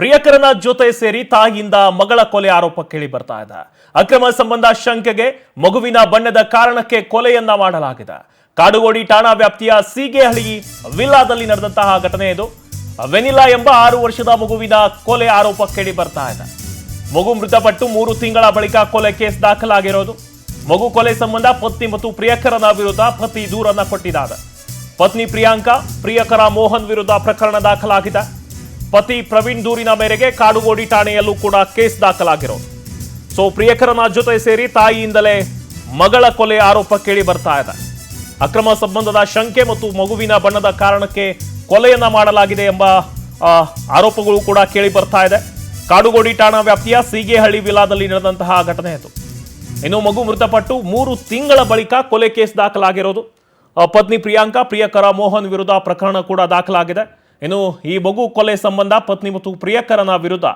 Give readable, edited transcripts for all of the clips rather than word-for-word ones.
ಪ್ರಿಯಕರನ ಜೊತೆ ಸೇರಿ ತಾಯಿಯಿಂದ ಮಗಳ ಕೊಲೆ ಆರೋಪ ಕೇಳಿ ಬರ್ತಾ ಇದೆ. ಅಕ್ರಮ ಸಂಬಂಧ ಶಂಕೆಗೆ ಮಗುವಿನ ಬಣ್ಣದ ಕಾರಣಕ್ಕೆ ಕೊಲೆಯನ್ನ ಮಾಡಲಾಗಿದೆ. ಕಾಡುಗೋಡಿ ಠಾಣಾ ವ್ಯಾಪ್ತಿಯ ಸೀಗೆಹಳ್ಳಿ ವಿಲ್ಲಾದಲ್ಲಿ ನಡೆದಂತಹ ಘಟನೆ ಇದು. ವೆನಿಲಾ ಎಂಬ 6 ವರ್ಷದ ಮಗುವಿನ ಕೊಲೆ ಆರೋಪ ಕೇಳಿ ಬರ್ತಾ ಇದೆ. ಮಗು ಮೃತಪಟ್ಟು 3 ತಿಂಗಳ ಬಳಿಕ ಕೊಲೆ ಕೇಸ್ ದಾಖಲಾಗಿರೋದು. ಮಗು ಕೊಲೆ ಸಂಬಂಧ ಪತ್ನಿ ಮತ್ತು ಪ್ರಿಯಕರನ ವಿರುದ್ಧ ಪತಿ ದೂರನ್ನ ಕೊಟ್ಟಿದ್ದಾರೆ. ಪತ್ನಿ ಪ್ರಿಯಾಂಕಾ, ಪ್ರಿಯಕರ ಮೋಹನ್ ವಿರುದ್ಧ ಪ್ರಕರಣ ದಾಖಲಾಗಿದೆ. ಪತಿ ಪ್ರವೀಣ್ ದೂರಿನ ಮೇರೆಗೆ ಕಾಡುಗೋಡಿ ಠಾಣೆಯಲ್ಲೂ ಕೂಡ ಕೇಸ್ ದಾಖಲಾಗಿರೋದು. ಪ್ರಿಯಕರನ ಜೊತೆ ಸೇರಿ ತಾಯಿಯಿಂದಲೇ ಮಗಳ ಕೊಲೆ ಆರೋಪ ಕೇಳಿ ಬರ್ತಾ ಇದೆ. ಅಕ್ರಮ ಸಂಬಂಧದ ಶಂಕೆ ಮತ್ತು ಮಗುವಿನ ಬಣ್ಣದ ಕಾರಣಕ್ಕೆ ಕೊಲೆಯನ್ನ ಮಾಡಲಾಗಿದೆ ಎಂಬ ಆರೋಪಗಳು ಕೂಡ ಕೇಳಿ ಬರ್ತಾ ಇದೆ. ಕಾಡುಗೋಡಿ ಠಾಣಾ ವ್ಯಾಪ್ತಿಯ ಸೀಗೆಹಳ್ಳಿ ವಿಲಾದಲ್ಲಿ ನಡೆದಂತಹ ಘಟನೆ ಇದು. ಇನ್ನು ಮಗು ಮೃತಪಟ್ಟು 3 ತಿಂಗಳ ಬಳಿಕ ಕೊಲೆ ಕೇಸ್ ದಾಖಲಾಗಿರೋದು. ಪತ್ನಿ ಪ್ರಿಯಾಂಕಾ, ಪ್ರಿಯಕರ ಮೋಹನ್ ವಿರುದ್ಧ ಪ್ರಕರಣ ಕೂಡ ದಾಖಲಾಗಿದೆ. ಇನ್ನು ಈ ಮಗು ಕೊಲೆ ಸಂಬಂಧ ಪತ್ನಿ ಮತ್ತು ಪ್ರಿಯಕರನ ವಿರುದ್ಧ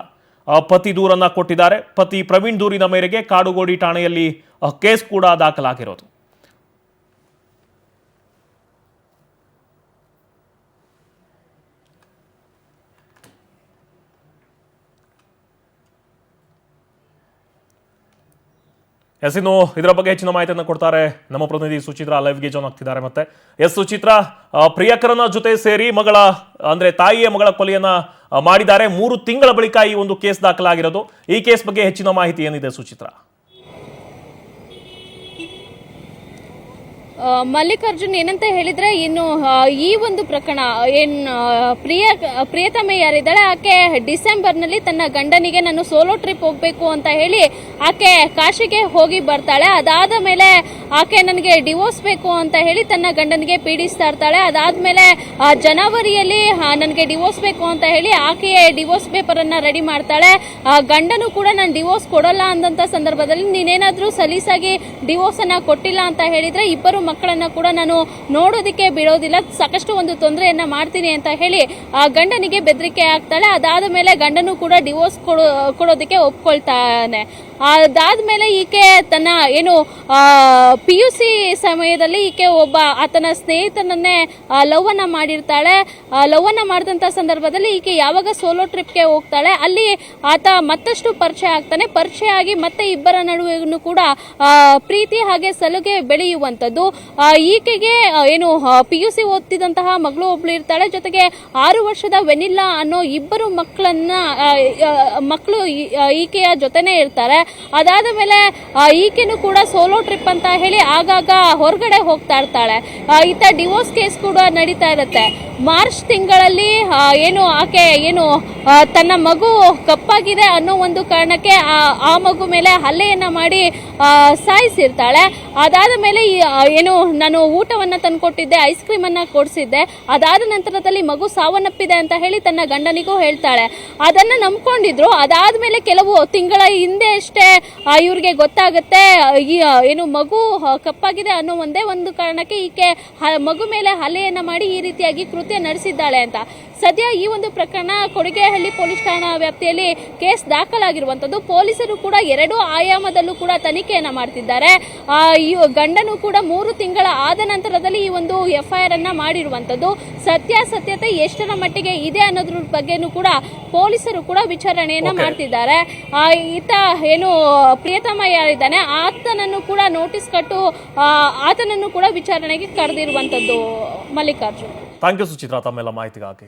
ಪತಿ ದೂರನ್ನ ಕೊಟ್ಟಿದ್ದಾರೆ. ಪತಿ ಪ್ರವೀಣ್ ದೂರಿನ ಮೇರೆಗೆ ಕಾಡುಗೋಡಿ ಠಾಣೆಯಲ್ಲಿ ಕೇಸ್ ಕೂಡ ದಾಖಲಾಗಿರೋದು. ಇನ್ನು ಇದರ ಬಗ್ಗೆ ಹೆಚ್ಚಿನ ಮಾಹಿತಿಯನ್ನು ಕೊಡ್ತಾರೆ ನಮ್ಮ ಪ್ರತಿನಿಧಿ ಸುಚಿತ್ರಾ. ಲೈವ್ಗೆ ಜಾಯ್ನ್ ಆಗ್ತಿದ್ದಾರೆ. ಮತ್ತೆ ಸುಚಿತ್ರಾ, ಪ್ರಿಯಕರನ ಜೊತೆ ಸೇರಿ ತಾಯಿಯ ಮಗಳ ಕೊಲೆಯನ್ನ ಮಾಡಿದ್ದಾರೆ. 3 ತಿಂಗಳ ಬಳಿಕ ಈ ಒಂದು ಕೇಸ್ ದಾಖಲಾಗಿರೋದು. ಈ ಕೇಸ್ ಬಗ್ಗೆ ಹೆಚ್ಚಿನ ಮಾಹಿತಿ ಏನಿದೆ ಸುಚಿತ್ರಾ? ಮಲ್ಲಿಕಾರ್ಜುನ್, ಏನಂತ ಹೇಳಿದ್ರೆ, ಇನ್ನು ಈ ಒಂದು ಪ್ರಕರಣ ಪ್ರಿಯತಮೆ ಯಾರಿದ್ದಾಳೆ ಆಕೆ ಡಿಸೆಂಬರ್ನಲ್ಲಿ ತನ್ನ ಗಂಡನಿಗೆ ನಾನು ಸೋಲೋ ಟ್ರಿಪ್ ಹೋಗ್ಬೇಕು ಅಂತ ಹೇಳಿ ಆಕೆ ಕಾಶಿಗೆ ಹೋಗಿ ಬರ್ತಾಳೆ. ಅದಾದ ಮೇಲೆ ಆಕೆ ನನಗೆ ಡಿವೋರ್ಸ್ ಬೇಕು ಅಂತ ಹೇಳಿ ತನ್ನ ಗಂಡನಿಗೆ ಪೀಡಿಸ್ತಾ ಇರ್ತಾಳೆ. ಅದಾದ್ಮೇಲೆ ಜನವರಿಯಲ್ಲಿ ನನಗೆ ಡಿವೋರ್ಸ್ ಬೇಕು ಅಂತ ಹೇಳಿ ಆಕೆಯೇ ಡಿವೋರ್ಸ್ ಪೇಪರ್ ಅನ್ನ ರೆಡಿ ಮಾಡ್ತಾಳೆ. ಗಂಡನು ಕೂಡ ನಾನು ಡಿವೋರ್ಸ್ ಕೊಡಲ್ಲ ಅಂದಂತ ಸಂದರ್ಭದಲ್ಲಿ ನೀನೇನಾದ್ರೂ ಸಲೀಸಾಗಿ ಡಿವೋರ್ಸ್ ಅನ್ನ ಕೊಟ್ಟಿಲ್ಲ ಅಂತ ಹೇಳಿದ್ರೆ ಇಬ್ಬರು ಮಕ್ಕಳನ್ನ ಕೂಡ ನಾನು ನೋಡೋದಿಕ್ಕೆ ಬಿಡೋದಿಲ್ಲ, ಸಾಕಷ್ಟು ಒಂದು ತೊಂದರೆಯನ್ನ ಮಾಡ್ತೀನಿ ಅಂತ ಹೇಳಿ ಗಂಡನಿಗೆ ಬೆದರಿಕೆ ಆಗ್ತಾಳೆ. ಅದಾದ ಮೇಲೆ ಗಂಡನು ಕೂಡ ಡಿವೋರ್ಸ್ ಕೊಡೋದಕ್ಕೆ ಒಪ್ಕೊಳ್ತಾನೆ. ಅದಾದ್ಮೇಲೆ ಈಕೆ ತನ್ನ PUC ಸಮಯದಲ್ಲಿ ಈಕೆ ಒಬ್ಬ ಆತನ ಸ್ನೇಹಿತನನ್ನೇ ಲವ್ ಅನ್ನ ಮಾಡಿರ್ತಾಳೆ. ಲವ್ ಅನ್ನ ಮಾಡಿದಂತ ಸಂದರ್ಭದಲ್ಲಿ ಈಕೆ ಯಾವಾಗ ಸೋಲೋ ಟ್ರಿಪ್ಗೆ ಹೋಗ್ತಾಳೆ ಅಲ್ಲಿ ಆತ ಮತ್ತಷ್ಟು ಪರಿಚಯ ಆಗ್ತಾನೆ. ಪರಿಚಯ ಆಗಿ ಮತ್ತೆ ಇಬ್ಬರ ನಡುವೆನೂ ಕೂಡ ಪ್ರೀತಿ ಹಾಗೆ ಸಲುಗೆ ಬೆಳೆಯುವಂತದ್ದು. ಈಕೆಗೆ PUC ಓದ್ತಿದ್ದಂತಹ ಮಗಳು ಒಬ್ಳು ಇರ್ತಾಳೆ. ಜೊತೆಗೆ 6 ವರ್ಷದ ವೆನಿಲ್ಲಾ ಅನ್ನೋ ಇಬ್ಬರು ಮಕ್ಕಳು ಈಕೆಯ ಜೊತೆನೆ ಇರ್ತಾರೆ. ಅದಾದ ಮೇಲೆ ಈಕೆನೂ ಕೂಡ ಸೋಲೋ ಟ್ರಿಪ್ ಅಂತ ಹೇಳಿ ಆಗಾಗ ಹೊರಗಡೆ ಹೋಗ್ತಾ ಇರ್ತಾಳೆ. ಈತ ಡಿವೋರ್ಸ್ ಕೇಸ್ ಕೂಡ ನಡೀತಾ ಇರುತ್ತೆ. ಮಾರ್ಚ್ ತಿಂಗಳಲ್ಲಿ ಆಕೆ ತನ್ನ ಮಗು ಕಪ್ಪಾಗಿದೆ ಅನ್ನೋ ಒಂದು ಕಾರಣಕ್ಕೆ ಆ ಮಗು ಮೇಲೆ ಹಲ್ಲೆಯನ್ನ ಮಾಡಿ ಸಾಯಿಸಿರ್ತಾಳೆ. ಅದಾದ ಮೇಲೆ ನಾನು ಊಟವನ್ನ ತಂದ್ಕೊಟ್ಟಿದ್ದೆ, ಐಸ್ ಕ್ರೀಮ್ ಅನ್ನ ಕೊಡಿಸಿದ್ದೆ, ಅದಾದ ನಂತರದಲ್ಲಿ ಮಗು ಸಾವನ್ನಪ್ಪಿದೆ ಅಂತ ಹೇಳಿ ತನ್ನ ಗಂಡನಿಗೂ ಹೇಳ್ತಾಳೆ. ಅದನ್ನ ನಂಬ್ಕೊಂಡಿದ್ರು. ಅದಾದ್ಮೇಲೆ ಕೆಲವು ತಿಂಗಳ ಹಿಂದೆ ಅಷ್ಟೇ ಇವ್ರಿಗೆ ಗೊತ್ತಾಗುತ್ತೆ ಮಗು ಕಪ್ಪಾಗಿದೆ ಅನ್ನೋ ಒಂದೇ ಒಂದು ಕಾರಣಕ್ಕೆ ಈಕೆ ಮಗು ಮೇಲೆ ಹಲ್ಲೆಯನ್ನ ಮಾಡಿ ಈ ರೀತಿಯಾಗಿ ಕೃತ್ಯ ನಡೆಸಿದ್ದಾಳೆ ಅಂತ. ಸದ್ಯ ಈ ಒಂದು ಪ್ರಕರಣ ಕೊಡಿಗೆಹಳ್ಳಿ ಪೊಲೀಸ್ ಠಾಣಾ ವ್ಯಾಪ್ತಿಯಲ್ಲಿ ಕೇಸ್ ದಾಖಲಾಗಿರುವಂತದ್ದು. ಪೊಲೀಸರು ಕೂಡ 2 ಆಯಾಮದಲ್ಲೂ ಕೂಡ ತನಿಖೆಯನ್ನ ಮಾಡ್ತಿದ್ದಾರೆ. ಈ ಗಂಡನು ಕೂಡ 3 ತಿಂಗಳ ಆದ ನಂತರದಲ್ಲಿ ಈ ಒಂದು FIR ಅನ್ನ ಮಾಡಿರುವಂತದ್ದು. ಸತ್ಯಾಸತ್ಯತೆ ಎಷ್ಟರ ಮಟ್ಟಿಗೆ ಇದೆ ಅನ್ನೋದ್ರ ಬಗ್ಗೆನೂ ಕೂಡ ಪೊಲೀಸರು ಕೂಡ ವಿಚಾರಣೆಯನ್ನ ಮಾಡ್ತಿದ್ದಾರೆ. ಈತ ಪ್ರಿಯತಮ ಯಾರಿದ್ದಾನೆ ಆತನನ್ನು ಕೂಡ ನೋಟಿಸ್ ಕೊಟ್ಟು ಆತನನ್ನು ಕೂಡ ವಿಚಾರಣೆಗೆ ಕರೆದಿರುವಂತದ್ದು. ಮಲ್ಲಿಕಾರ್ಜುನ್, ಥ್ಯಾಂಕ್ ಯು ಸುಚಿತ್ರಾ ತಮ್ಮೆಲ್ಲ ಮಾಹಿತಿಗಾಗಿ.